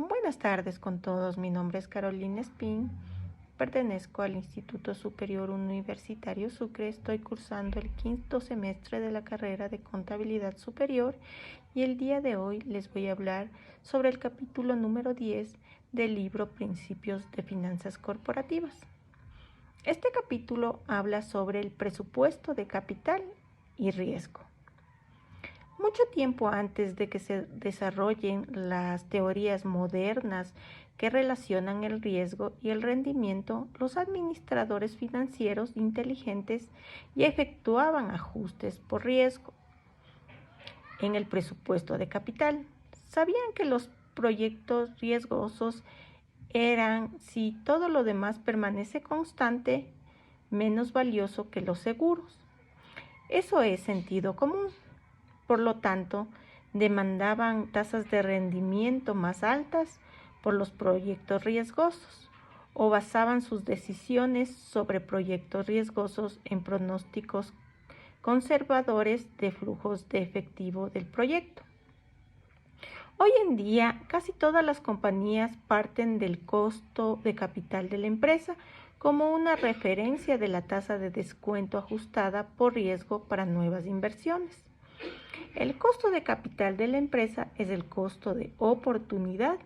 Buenas tardes con todos. Mi nombre es Carolina Espín. Pertenezco al Instituto Superior Universitario Sucre. Estoy cursando el quinto semestre de la carrera de Contabilidad Superior y el día de hoy les voy a hablar sobre el capítulo número 10 del libro Principios de Finanzas Corporativas. Este capítulo habla sobre el presupuesto de capital y riesgo. Mucho tiempo antes de que se desarrollen las teorías modernas que relacionan el riesgo y el rendimiento, los administradores financieros inteligentes ya efectuaban ajustes por riesgo en el presupuesto de capital. Sabían que los proyectos riesgosos eran, si todo lo demás permanece constante, menos valioso que los seguros. Eso es sentido común. Por lo tanto, demandaban tasas de rendimiento más altas por los proyectos riesgosos o basaban sus decisiones sobre proyectos riesgosos en pronósticos conservadores de flujos de efectivo del proyecto. Hoy en día, casi todas las compañías parten del costo de capital de la empresa como una referencia de la tasa de descuento ajustada por riesgo para nuevas inversiones. El costo de capital de la empresa es el costo de oportunidad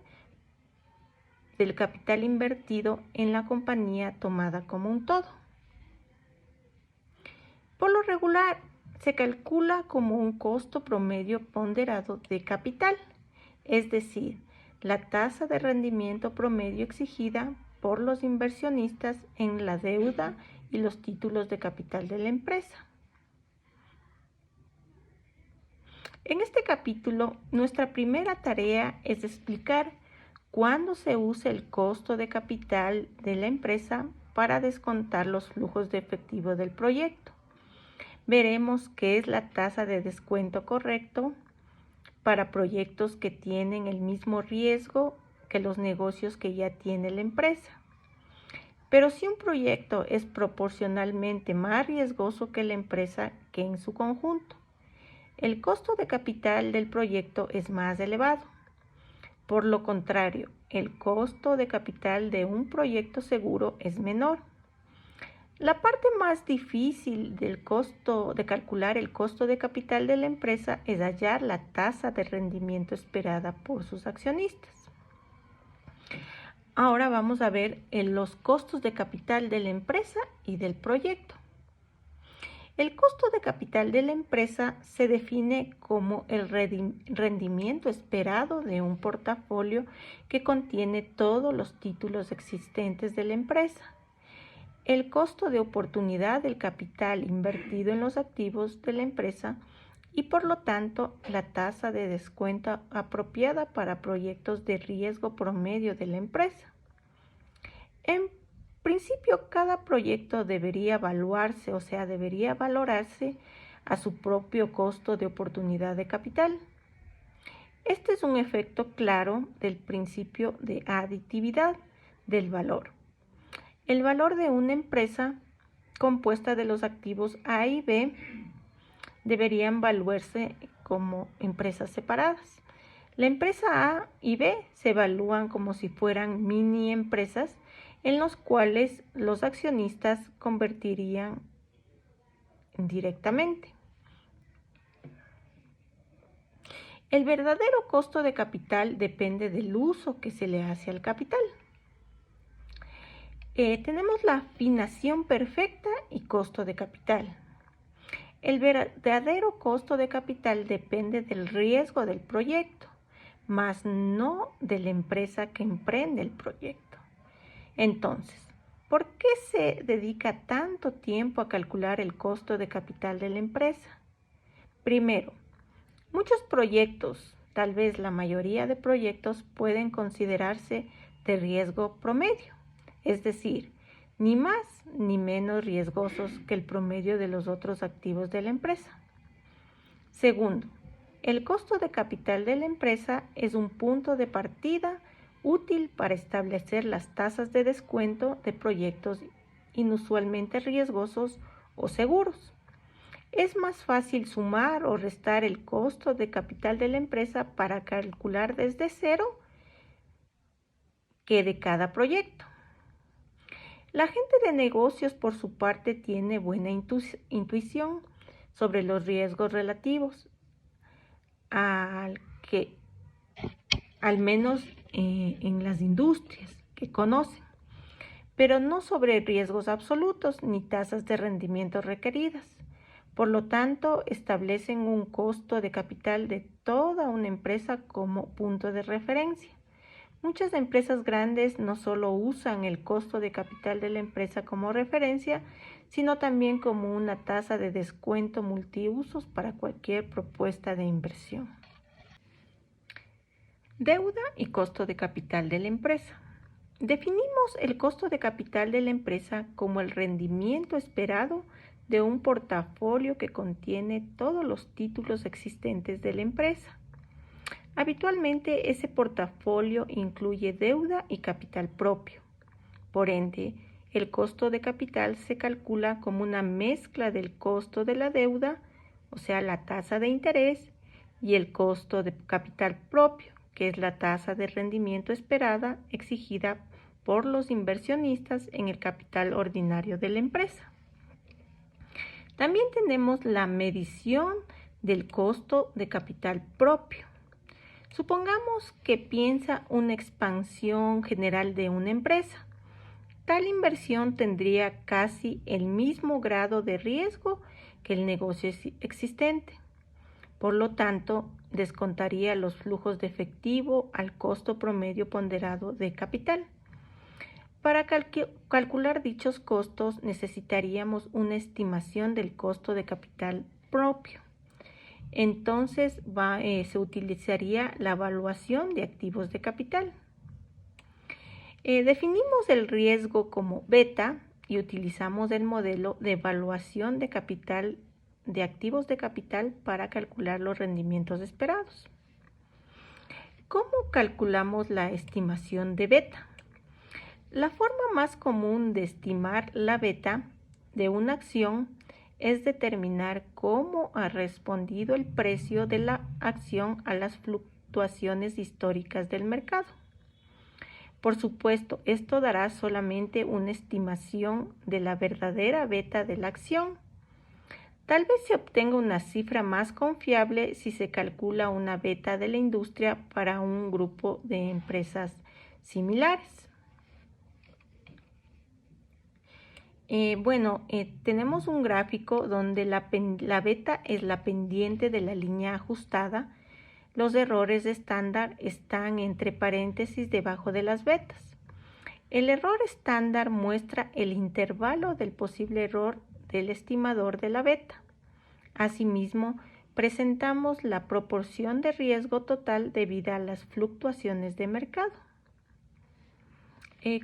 del capital invertido en la compañía tomada como un todo. Por lo regular, se calcula como un costo promedio ponderado de capital, es decir, la tasa de rendimiento promedio exigida por los inversionistas en la deuda y los títulos de capital de la empresa. En este capítulo, nuestra primera tarea es explicar cuándo se usa el costo de capital de la empresa para descontar los flujos de efectivo del proyecto. Veremos qué es la tasa de descuento correcto para proyectos que tienen el mismo riesgo que los negocios que ya tiene la empresa. Pero si un proyecto es proporcionalmente más riesgoso que la empresa que en su conjunto, el costo de capital del proyecto es más elevado. Por lo contrario, el costo de capital de un proyecto seguro es menor. La parte más difícil del costo de calcular el costo de capital de la empresa es hallar la tasa de rendimiento esperada por sus accionistas. Ahora vamos a ver los costos de capital de la empresa y del proyecto. El costo de capital de la empresa se define como el rendimiento esperado de un portafolio que contiene todos los títulos existentes de la empresa. El costo de oportunidad del capital invertido en los activos de la empresa y por lo tanto la tasa de descuento apropiada para proyectos de riesgo promedio de la empresa. En principio, cada proyecto debería evaluarse, debería valorarse a su propio costo de oportunidad de capital. Este es un efecto claro del principio de aditividad del valor. El valor de una empresa compuesta de los activos A y B deberían evaluarse como empresas separadas. La empresa A y B se evalúan como si fueran mini empresas en los cuales los accionistas convertirían directamente. El verdadero costo de capital depende del uso que se le hace al capital. Tenemos la afinación perfecta y costo de capital. El verdadero costo de capital depende del riesgo del proyecto, mas no de la empresa que emprende el proyecto. Entonces, ¿por qué se dedica tanto tiempo a calcular el costo de capital de la empresa? Primero, muchos proyectos, tal vez la mayoría de proyectos, pueden considerarse de riesgo promedio, es decir, ni más ni menos riesgosos que el promedio de los otros activos de la empresa. Segundo, el costo de capital de la empresa es un punto de partida útil para establecer las tasas de descuento de proyectos inusualmente riesgosos o seguros. Es más fácil sumar o restar el costo de capital de la empresa para calcular desde cero que de cada proyecto. La gente de negocios, por su parte, tiene buena intuición sobre los riesgos relativos al menos en las industrias que conocen, pero no sobre riesgos absolutos ni tasas de rendimiento requeridas. Por lo tanto, establecen un costo de capital de toda una empresa como punto de referencia. Muchas empresas grandes no solo usan el costo de capital de la empresa como referencia, sino también como una tasa de descuento multiusos para cualquier propuesta de inversión. Deuda y costo de capital de la empresa. Definimos el costo de capital de la empresa como el rendimiento esperado de un portafolio que contiene todos los títulos existentes de la empresa. Habitualmente ese portafolio incluye deuda y capital propio. Por ende, el costo de capital se calcula como una mezcla del costo de la deuda, o sea, la tasa de interés, y el costo de capital propio, que es la tasa de rendimiento esperada exigida por los inversionistas en el capital ordinario de la empresa. También tenemos la medición del costo de capital propio. Supongamos que piensa una expansión general de una empresa. Tal inversión tendría casi el mismo grado de riesgo que el negocio existente. Por lo tanto, descontaría los flujos de efectivo al costo promedio ponderado de capital. Para calcular dichos costos necesitaríamos una estimación del costo de capital propio. Entonces se utilizaría la evaluación de activos de capital. Definimos el riesgo como beta y utilizamos el modelo de evaluación de capital de activos de capital para calcular los rendimientos esperados. ¿Cómo calculamos la estimación de beta? La forma más común de estimar la beta de una acción es determinar cómo ha respondido el precio de la acción a las fluctuaciones históricas del mercado. Por supuesto, esto dará solamente una estimación de la verdadera beta de la acción. Tal vez se obtenga una cifra más confiable si se calcula una beta de la industria para un grupo de empresas similares. Tenemos un gráfico donde la beta es la pendiente de la línea ajustada. Los errores de estándar están entre paréntesis debajo de las betas. El error estándar muestra el intervalo del posible error del estimador de la beta. Asimismo, presentamos la proporción de riesgo total debida a las fluctuaciones de mercado.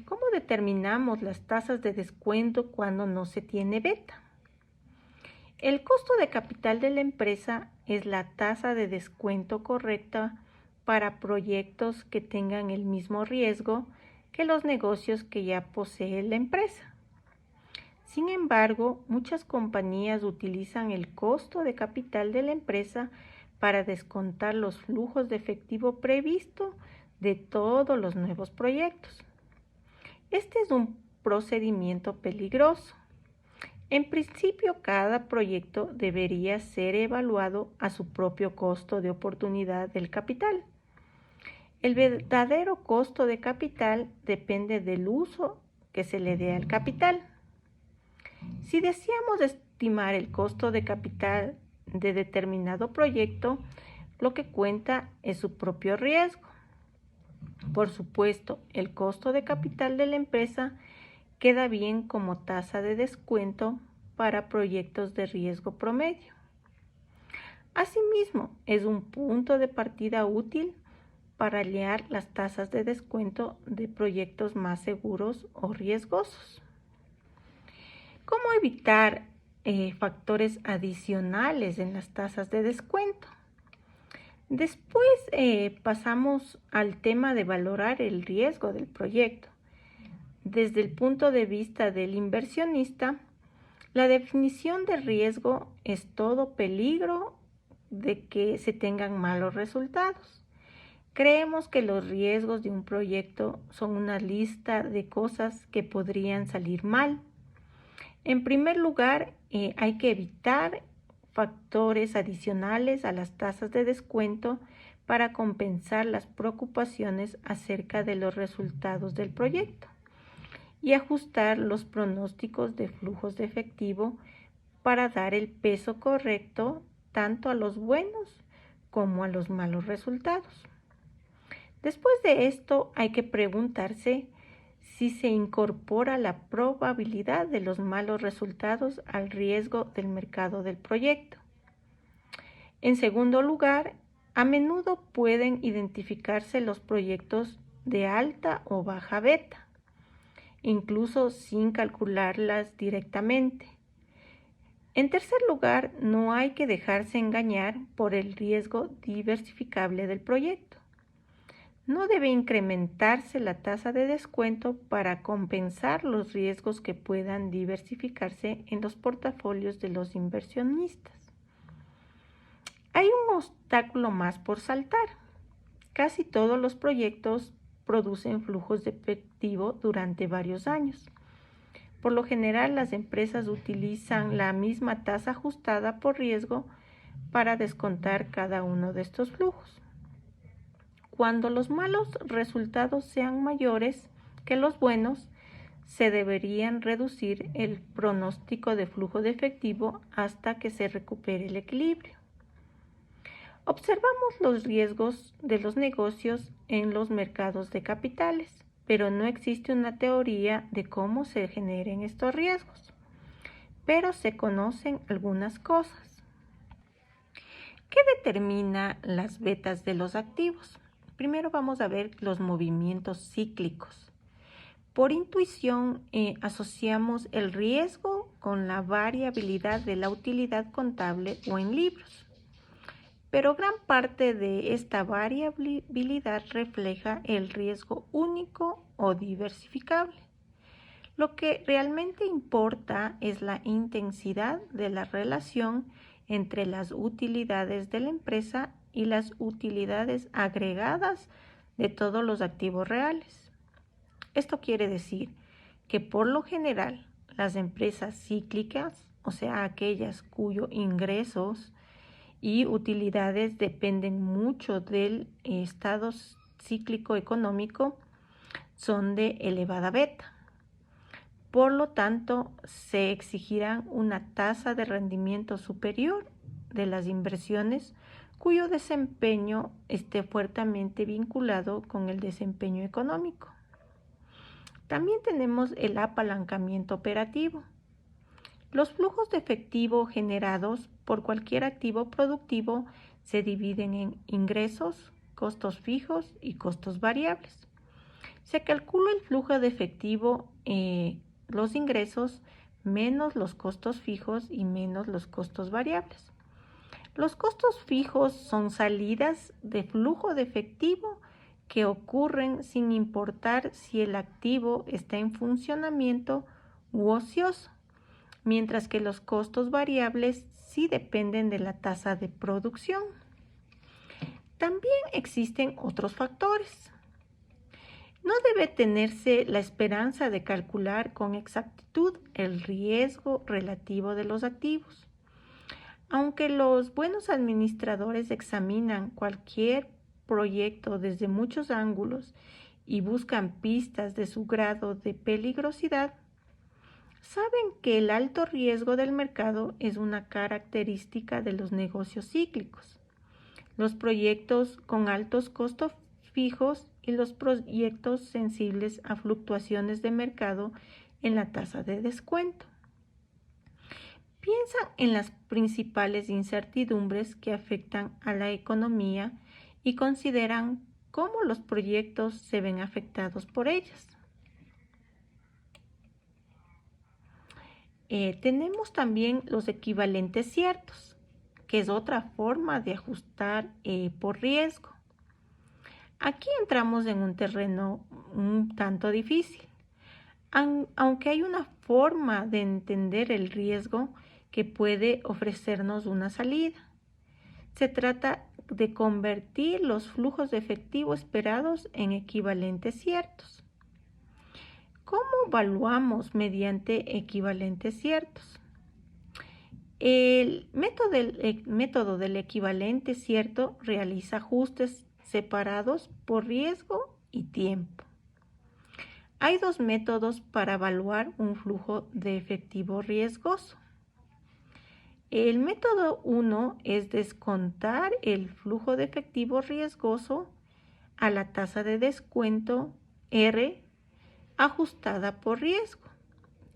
¿Cómo determinamos las tasas de descuento cuando no se tiene beta? El costo de capital de la empresa es la tasa de descuento correcta para proyectos que tengan el mismo riesgo que los negocios que ya posee la empresa. Sin embargo, muchas compañías utilizan el costo de capital de la empresa para descontar los flujos de efectivo previsto de todos los nuevos proyectos. Este es un procedimiento peligroso. En principio, cada proyecto debería ser evaluado a su propio costo de oportunidad del capital. El verdadero costo de capital depende del uso que se le dé al capital. Si deseamos estimar el costo de capital de determinado proyecto, lo que cuenta es su propio riesgo. Por supuesto, el costo de capital de la empresa queda bien como tasa de descuento para proyectos de riesgo promedio. Asimismo, es un punto de partida útil para hallar las tasas de descuento de proyectos más seguros o riesgosos. ¿Cómo evitar factores adicionales en las tasas de descuento? Después pasamos al tema de valorar el riesgo del proyecto. Desde el punto de vista del inversionista, la definición de riesgo es todo peligro de que se tengan malos resultados. Creemos que los riesgos de un proyecto son una lista de cosas que podrían salir mal. En primer lugar, hay que evitar factores adicionales a las tasas de descuento para compensar las preocupaciones acerca de los resultados del proyecto y ajustar los pronósticos de flujos de efectivo para dar el peso correcto tanto a los buenos como a los malos resultados. Después de esto, hay que preguntarse si se incorpora la probabilidad de los malos resultados al riesgo del mercado del proyecto. En segundo lugar, a menudo pueden identificarse los proyectos de alta o baja beta, incluso sin calcularlas directamente. En tercer lugar, no hay que dejarse engañar por el riesgo diversificable del proyecto. No debe incrementarse la tasa de descuento para compensar los riesgos que puedan diversificarse en los portafolios de los inversionistas. Hay un obstáculo más por saltar. Casi todos los proyectos producen flujos de efectivo durante varios años. Por lo general, las empresas utilizan la misma tasa ajustada por riesgo para descontar cada uno de estos flujos. Cuando los malos resultados sean mayores que los buenos, se deberían reducir el pronóstico de flujo de efectivo hasta que se recupere el equilibrio. Observamos los riesgos de los negocios en los mercados de capitales, pero no existe una teoría de cómo se generen estos riesgos. Pero se conocen algunas cosas. ¿Qué determina las betas de los activos? Primero vamos a ver los movimientos cíclicos. Por intuición asociamos el riesgo con la variabilidad de la utilidad contable o en libros. Pero gran parte de esta variabilidad refleja el riesgo único o diversificable. Lo que realmente importa es la intensidad de la relación entre las utilidades de la empresa y las utilidades agregadas de todos los activos reales. Esto quiere decir que por lo general las empresas cíclicas, o sea, aquellas cuyos ingresos y utilidades dependen mucho del estado cíclico económico, son de elevada beta. Por lo tanto, se exigirá una tasa de rendimiento superior de las inversiones cuyo desempeño esté fuertemente vinculado con el desempeño económico. También tenemos el apalancamiento operativo. Los flujos de efectivo generados por cualquier activo productivo se dividen en ingresos, costos fijos y costos variables. Se calcula el flujo de efectivo, los ingresos menos los costos fijos y menos los costos variables. Los costos fijos son salidas de flujo de efectivo que ocurren sin importar si el activo está en funcionamiento u ocioso, mientras que los costos variables sí dependen de la tasa de producción. También existen otros factores. No debe tenerse la esperanza de calcular con exactitud el riesgo relativo de los activos. Aunque los buenos administradores examinan cualquier proyecto desde muchos ángulos y buscan pistas de su grado de peligrosidad, saben que el alto riesgo del mercado es una característica de los negocios cíclicos, los proyectos con altos costos fijos y los proyectos sensibles a fluctuaciones de mercado en la tasa de descuento. Piensan en las principales incertidumbres que afectan a la economía y consideran cómo los proyectos se ven afectados por ellas. Tenemos también los equivalentes ciertos, que es otra forma de ajustar por riesgo. Aquí entramos en un terreno un tanto difícil. Aunque hay una forma de entender el riesgo que puede ofrecernos una salida. Se trata de convertir los flujos de efectivo esperados en equivalentes ciertos. ¿Cómo evaluamos mediante equivalentes ciertos? El método del equivalente cierto realiza ajustes separados por riesgo y tiempo. Hay dos métodos para evaluar un flujo de efectivo riesgoso. El método 1 es descontar el flujo de efectivo riesgoso a la tasa de descuento R ajustada por riesgo,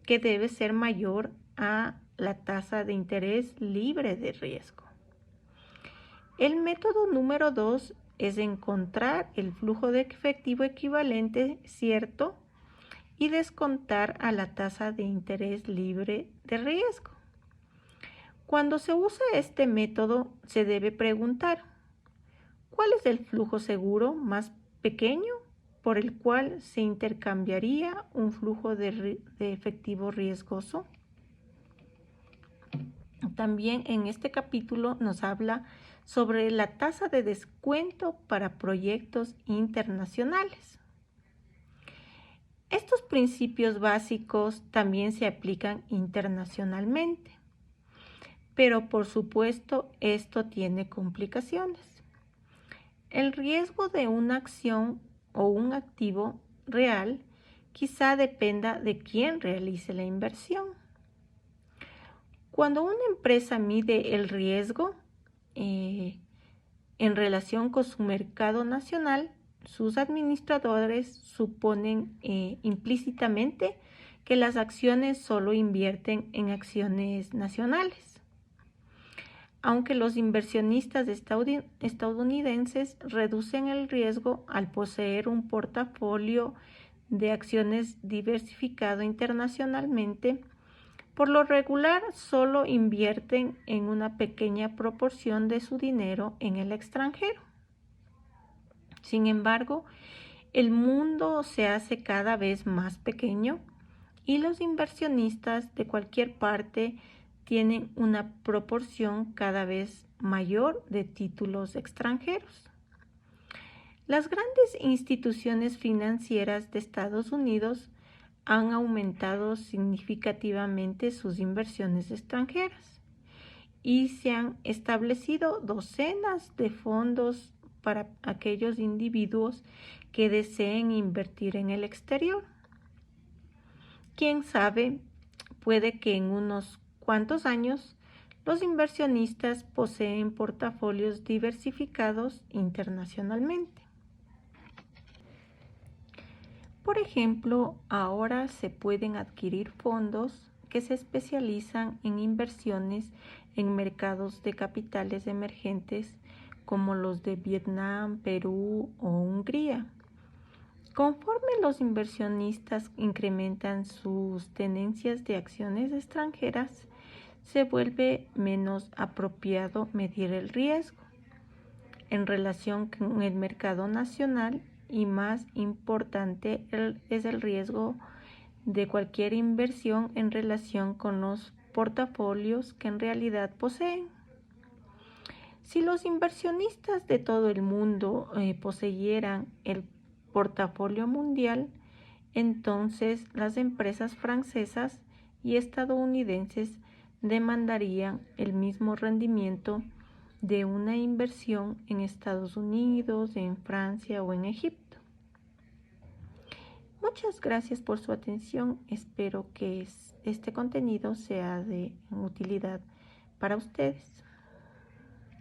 que debe ser mayor a la tasa de interés libre de riesgo. El método número 2 es encontrar el flujo de efectivo equivalente cierto y descontar a la tasa de interés libre de riesgo. Cuando se usa este método, se debe preguntar, ¿cuál es el flujo seguro más pequeño por el cual se intercambiaría un flujo de efectivo riesgoso? También en este capítulo nos habla sobre la tasa de descuento para proyectos internacionales. Estos principios básicos también se aplican internacionalmente, pero por supuesto esto tiene complicaciones. El riesgo de una acción o un activo real quizá dependa de quién realice la inversión. Cuando una empresa mide el riesgo en relación con su mercado nacional, sus administradores suponen implícitamente que las acciones solo invierten en acciones nacionales. Aunque los inversionistas estadounidenses reducen el riesgo al poseer un portafolio de acciones diversificado internacionalmente, por lo regular solo invierten en una pequeña proporción de su dinero en el extranjero. Sin embargo, el mundo se hace cada vez más pequeño y los inversionistas de cualquier parte tienen una proporción cada vez mayor de títulos extranjeros. Las grandes instituciones financieras de Estados Unidos han aumentado significativamente sus inversiones extranjeras y se han establecido docenas de fondos para aquellos individuos que deseen invertir en el exterior. Quién sabe, puede que en unos cuantos años los inversionistas poseen portafolios diversificados internacionalmente. Por ejemplo, ahora se pueden adquirir fondos que se especializan en inversiones en mercados de capitales emergentes como los de Vietnam, Perú o Hungría. Conforme los inversionistas incrementan sus tenencias de acciones extranjeras, se vuelve menos apropiado medir el riesgo en relación con el mercado nacional y más importante es el riesgo de cualquier inversión en relación con los portafolios que en realidad poseen. Si los inversionistas de todo el mundo poseyeran el portafolio mundial, entonces las empresas francesas y estadounidenses demandarían el mismo rendimiento de una inversión en Estados Unidos, en Francia o en Egipto. Muchas gracias por su atención. Espero que este contenido sea de utilidad para ustedes.